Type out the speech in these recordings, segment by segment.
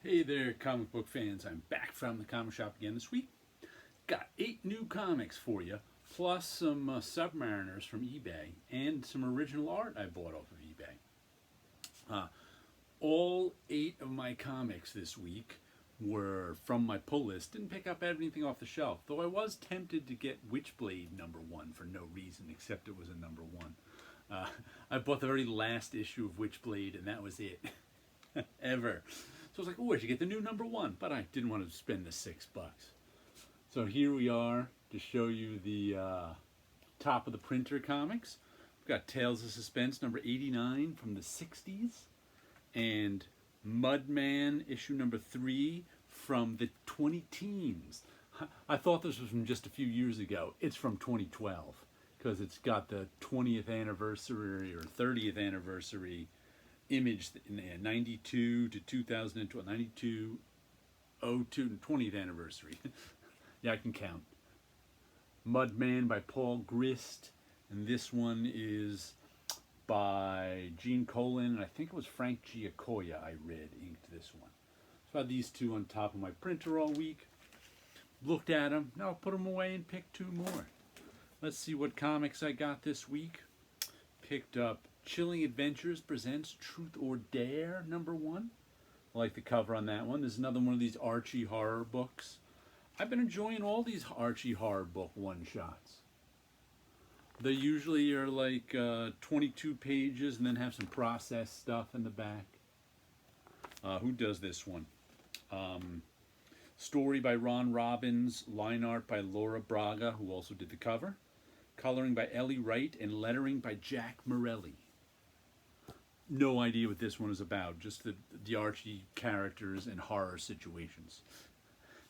Hey there, comic book fans. I'm back from the comic shop again this week. Got 8 new comics for you, plus some Submariners from eBay and some original art I bought off of eBay. Uh, all 8 of my comics this week were from my pull list. Didn't pick up anything off the shelf, though I was tempted to get Witchblade #1 for no reason except it was a #1. I bought the very last issue of Witchblade, and that was it. Ever. So I was like, oh, I should get the new #1, but I didn't want to spend the $6. So here we are to show you the top of the printer comics. We've got Tales of Suspense #89 from the 60s, and Mudman issue #3 from the 20 teens. I thought this was from just a few years ago. It's from 2012 because it's got the 20th anniversary or 30th anniversary image in 92 to 2012, 92, 02, and 20th anniversary. Yeah, I can count. Mudman by Paul Grist, and this one is by Gene Colan, and I think it was Frank Giacoia I read inked this one. So I had these 2 on top of my printer all week. Looked at them, now I'll put them away and pick 2 more. Let's see what comics I got this week. Picked up Chilling Adventures presents Truth or Dare #1. I like the cover on that one. There's another one of these Archie horror books. I've been enjoying all these Archie horror book one-shots. They usually are like 22 pages and then have some process stuff in the back. Who does this one? Story by Ron Robbins, line art by Laura Braga, who also did the cover. Coloring by Ellie Wright and lettering by Jack Morelli. No idea what this one is about, just the Archie characters and horror situations.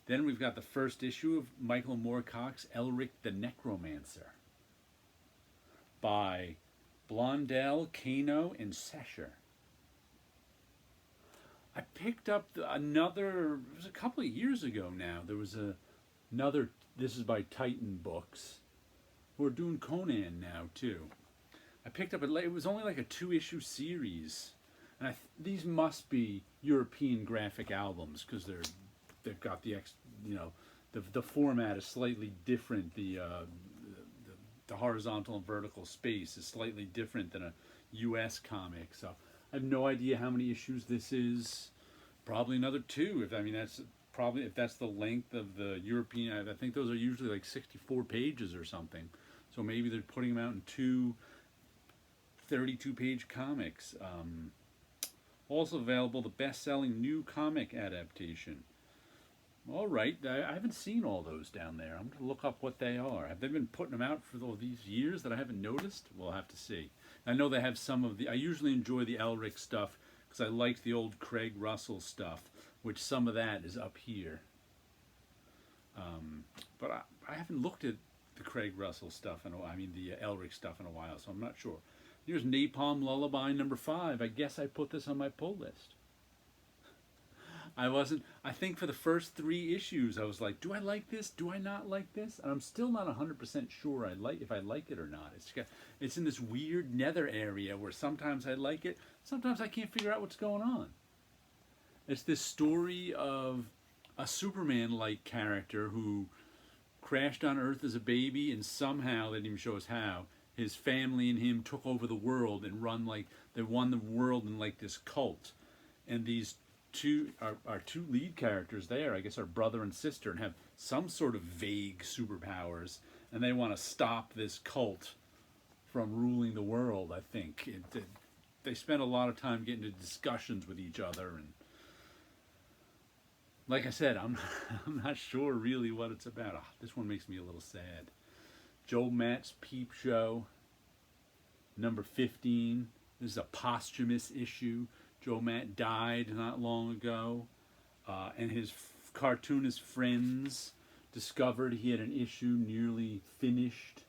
Then we've got the first issue of Michael Moorcock's Elric the Necromancer by Blondell, Kano, and Sesher. I picked up another, it was a couple of years ago now, there was another, this is by Titan Books, who are doing Conan now too. I picked up it was only like a 2-issue series, and these must be European graphic albums because they've got the format is slightly different. The horizontal and vertical space is slightly different than a U.S. comic. So I have no idea how many issues this is. Probably another 2. If that's the length of the European. I think those are usually like 64 pages or something. So maybe they're putting them out in 2 32-page comics. Also available, the best-selling new comic adaptation. All right, I haven't seen all those down there. I'm going to look up what they are. Have they been putting them out for all these years that I haven't noticed? We'll have to see. I know they have some of the... I usually enjoy the Elric stuff because I liked the old Craig Russell stuff, which some of that is up here. But I haven't looked at the Craig Russell stuff, the Elric stuff in a while, so I'm not sure. Here's Napalm Lullaby #5. I guess I put this on my pull list. I think for the first 3 issues, I was like, do I like this? Do I not like this? And I'm still not 100% sure if I like it or not. It's in this weird nether area where sometimes I like it, sometimes I can't figure out what's going on. It's this story of a Superman-like character who crashed on Earth as a baby, and somehow, they didn't even show us how, his family and him took over the world and they won the world in like this cult. And these our 2 lead characters there, I guess, are brother and sister and have some sort of vague superpowers, and they want to stop this cult from ruling the world, I think. They spend a lot of time getting into discussions with each other, and like I said, I'm not sure really what it's about. This one makes me a little sad. Joe Matt's Peep Show, #15. This is a posthumous issue. Joe Matt died not long ago, and his cartoonist friends discovered he had an issue nearly finished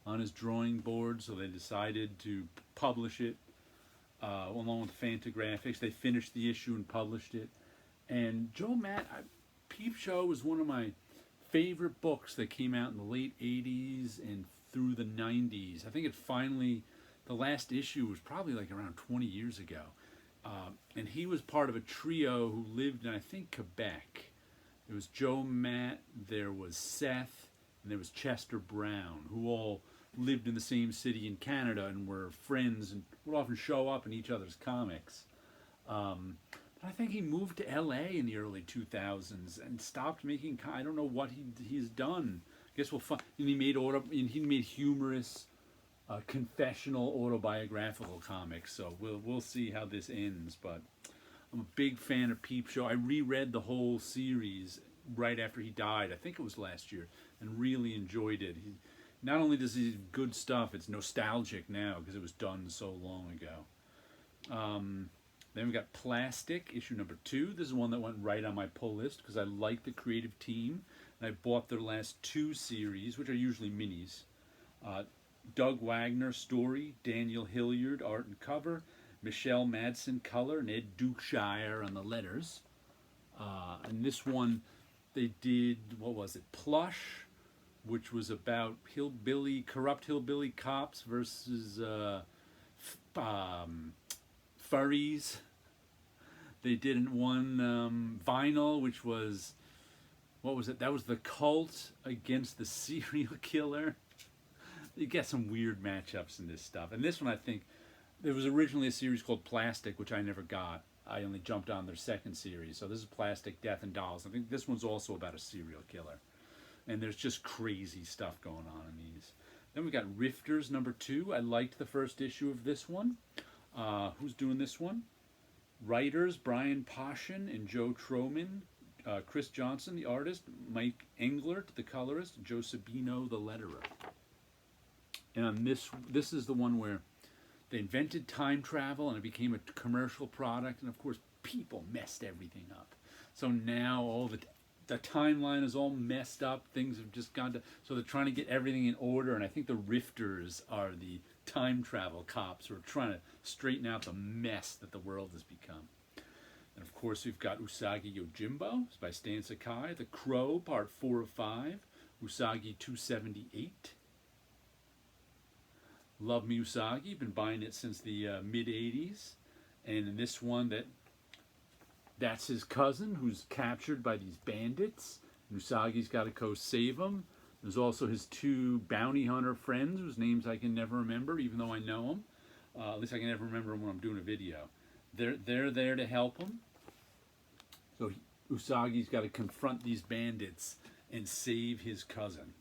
on his drawing board, so they decided to publish it along with Fantagraphics. They finished the issue and published it. And Joe Matt, Peep Show was one of my favorite books that came out in the late 80s and through the 90s. I think the last issue was probably like around 20 years ago. And he was part of a trio who lived in, I think, Quebec. There was Joe Matt, there was Seth, and there was Chester Brown, who all lived in the same city in Canada and were friends and would often show up in each other's comics. But I think he moved to L.A. in the early 2000s and stopped making. I don't know what he's done. I guess we'll find. And he made humorous, confessional, autobiographical comics. So we'll see how this ends. But I'm a big fan of Peep Show. I reread the whole series right after he died. I think it was last year, and really enjoyed it. Not only does he have good stuff, it's nostalgic now because it was done so long ago. Then we got Plastic, issue number 2. This is one that went right on my pull list because I like the creative team. And I bought their last 2 series, which are usually minis. Doug Wagner, story. Daniel Hilliard, art and cover. Michelle Madsen, color. And Ed Dukeshire on the letters. And this one, they did, what was it? Plush, which was about corrupt hillbilly cops versus furries. They did one Vinyl, which was, what was it? That was the cult against the serial killer. You get some weird matchups in this stuff. And this one, I think, there was originally a series called Plastic, which I never got. I only jumped on their second series. So this is Plastic, Death and Dolls. I think this one's also about a serial killer. And there's just crazy stuff going on in these. Then we got Rifters number 2. I liked the first issue of this one. Who's doing this one? Writers, Brian Poshen and Joe Troman. Chris Johnson, the artist. Mike Englert, the colorist. Joe Sabino, the letterer. And on this is the one where they invented time travel and it became a commercial product. And of course, people messed everything up. So now all the timeline is all messed up. Things have just gone to... So they're trying to get everything in order. And I think the Rifters are the time travel cops who are trying to straighten out the mess that the world has become. And of course, we've got Usagi Yojimbo. It's by Stan Sakai. The Crow, part 4 of 5. Usagi 278. Love me Usagi. Been buying it since the mid-'80s. And in this one, that's his cousin who's captured by these bandits. And Usagi's got to go save him. There's also his 2 bounty hunter friends whose names I can never remember, even though I know them. At least I can never remember them when I'm doing a video. They're there to help him. So Usagi's got to confront these bandits and save his cousin.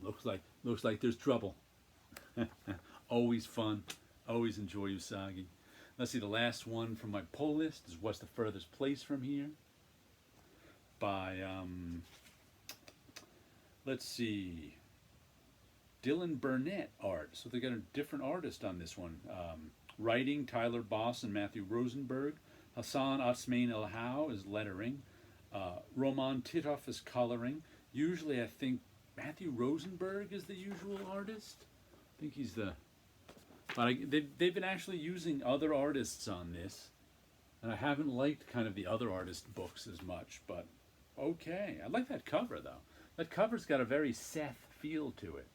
Looks like there's trouble. Always fun. Always enjoy Usagi. Let's see, the last one from my pull list is What's the Furthest Place from Here? By, let's see, Dylan Burnett art. So they got a different artist on this one. Writing, Tyler Boss and Matthew Rosenberg. Hassan Osman El-How is lettering. Roman Titov is coloring. Usually I think Matthew Rosenberg is the usual artist. I think he's the... But they've been actually using other artists on this. And I haven't liked kind of the other artist books as much. But okay. I like that cover, though. That cover's got a very Seth feel to it.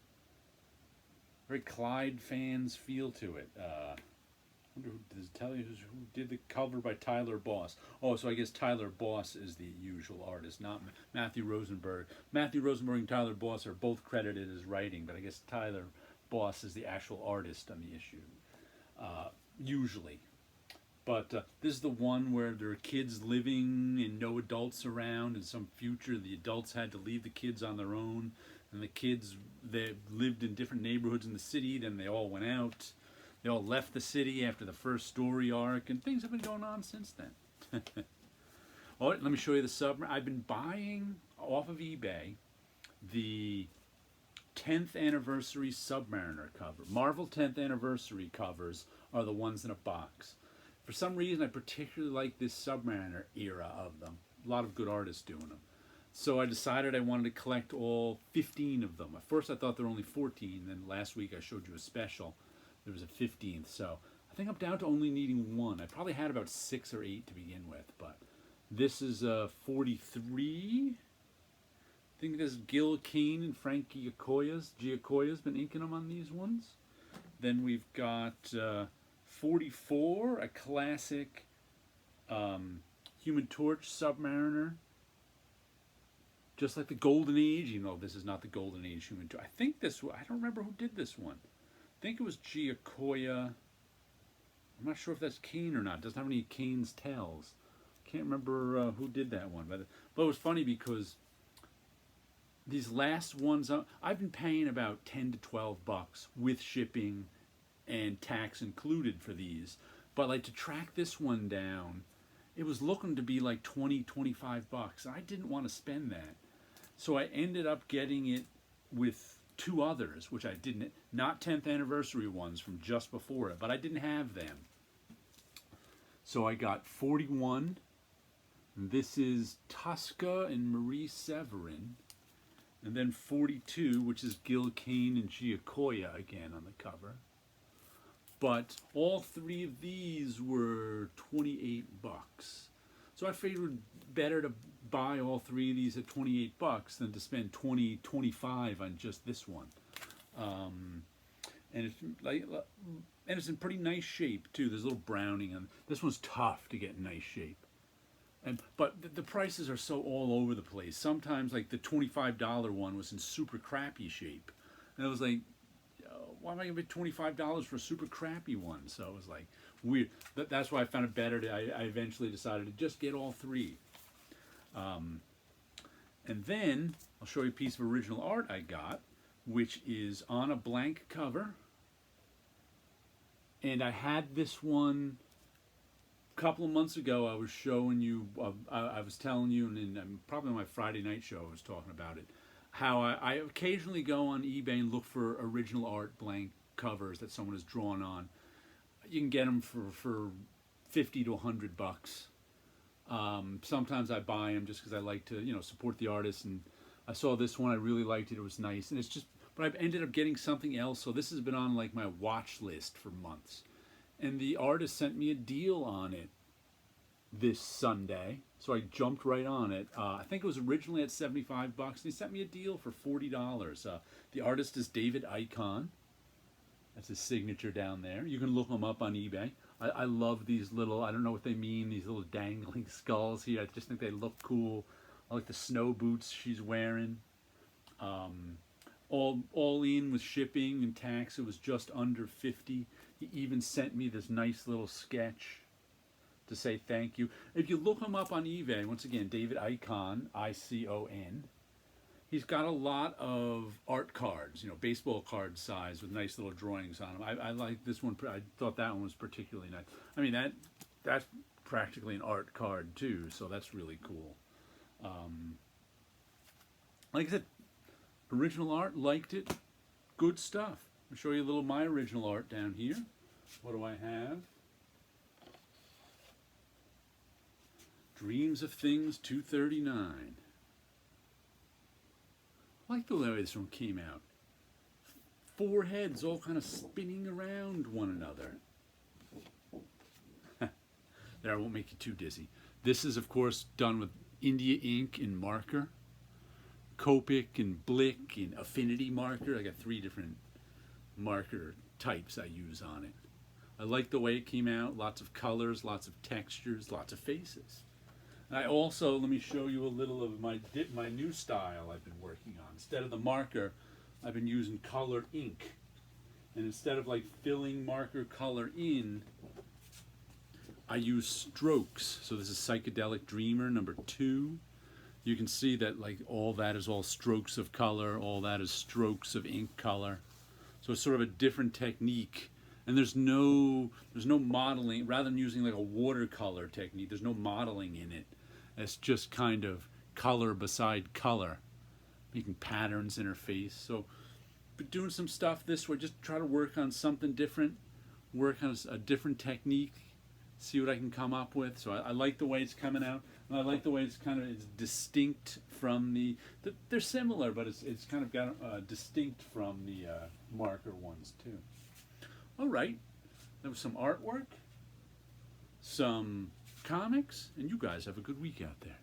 Very Clyde fans feel to it. I wonder does it tell you who did the cover by Tyler Boss? Oh, so I guess Tyler Boss is the usual artist, not Matthew Rosenberg. Matthew Rosenberg and Tyler Boss are both credited as writing, but I guess Tyler Boss is the actual artist on the issue, usually. But this is the one where there are kids living and no adults around. In some future, the adults had to leave the kids on their own, and the kids, they lived in different neighborhoods in the city. Then they all went out. They all left the city after the first story arc, and things have been going on since then. All right, let me show you the Submariner. I've been buying off of eBay the 10th anniversary Submariner cover. Marvel 10th anniversary covers are the ones in a box. For some reason, I particularly like this Submariner era of them. A lot of good artists doing them. So I decided I wanted to collect all 15 of them. At first, I thought there were only 14. Then last week, I showed you a special. There was a 15th. So I think I'm down to only needing one. I probably had about 6 or 8 to begin with. But this is 43. I think this is Gil Kane and Frank Giacoya's. Giacoya's been inking them on these ones. Then we've got 44, a classic Human Torch Submariner. Just like the Golden Age, you know, this is not the Golden Age Human Torch. I think this, I don't remember who did this one. I think it was Giacoya. I'm not sure if that's Kane or not. It doesn't have any Kane's tails. Can't remember who did that one. But it was funny because these last ones, I've been paying about 10 to 12 bucks with shipping and tax included for these. But like to track this one down, it was looking to be like 20, 25 bucks. I didn't want to spend that. So I ended up getting it with two others, which I didn't, not 10th anniversary ones from just before it, but I didn't have them. So I got 41. This is Tosca and Marie Severin. And then 42, which is Gil Kane and Giacoya again on the cover. But all three of these were 28 bucks. So I figured better to buy all three of these at 28 bucks than to spend 20, 25 on just this one. And it's in pretty nice shape too. There's a little browning on this one's tough to get in nice shape. But the prices are so all over the place. Sometimes like the $25 one was in super crappy shape. And it was like, why am I going to pay $25 for a super crappy one? So it was like weird. That's why I found it better I eventually decided to just get all three. And then I'll show you a piece of original art I got, which is on a blank cover. And I had this one a couple of months ago. I was showing you, I was telling you, and probably on my Friday night show I was talking about it, how I occasionally go on eBay and look for original art blank covers that someone has drawn on. You can get them for 50 to 100 bucks. Sometimes I buy them just because I like to, support the artist. And I saw this one, I really liked it. It was nice, and it's just. But I've ended up getting something else. So this has been on like my watch list for months, and the artist sent me a deal on it this Sunday. So I jumped right on it. I think it was originally at 75 bucks. And he sent me a deal for $40. The artist is David Icahn. That's his signature down there. You can look him up on eBay. I love these little, I don't know what they mean, these little dangling skulls here. I just think they look cool. I like the snow boots she's wearing. All in with shipping and tax, it was just under 50. He even sent me this nice little sketch to say thank you. If you look him up on eBay, once again, David Icahn, I-C-O-N, he's got a lot of art cards, baseball card size with nice little drawings on them. I like this one. I thought that one was particularly nice. I mean, that's practically an art card too, so that's really cool. Like I said, original art, liked it, good stuff. I'll show you a little of my original art down here. What do I have? Dreams of Things 239. I like the way this one came out. 4 heads all kind of spinning around one another. There, I won't make you too dizzy. This is, of course, done with India ink and marker. Copic and Blick and Affinity marker. I got 3 different marker types I use on it. I like the way it came out. Lots of colors, lots of textures, lots of faces. And I also, let me show you a little of my new style I've been working on. Instead of the marker, I've been using colored ink. And instead of like filling marker color in, I use strokes. So this is Psychedelic Dreamer number 2. You can see that like all that is all strokes of color, all that is strokes of ink color. So it's sort of a different technique. And there's no modeling. Rather than using like a watercolor technique, there's no modeling in it. It's just kind of color beside color, making patterns in her face. So, but doing some stuff this way, just try to work on something different, work on a different technique, see what I can come up with. So I like the way it's coming out. And I like the way it's distinct from they're similar, but it's kind of got distinct from the marker ones too. All right, that was some artwork, some comics, and you guys have a good week out there.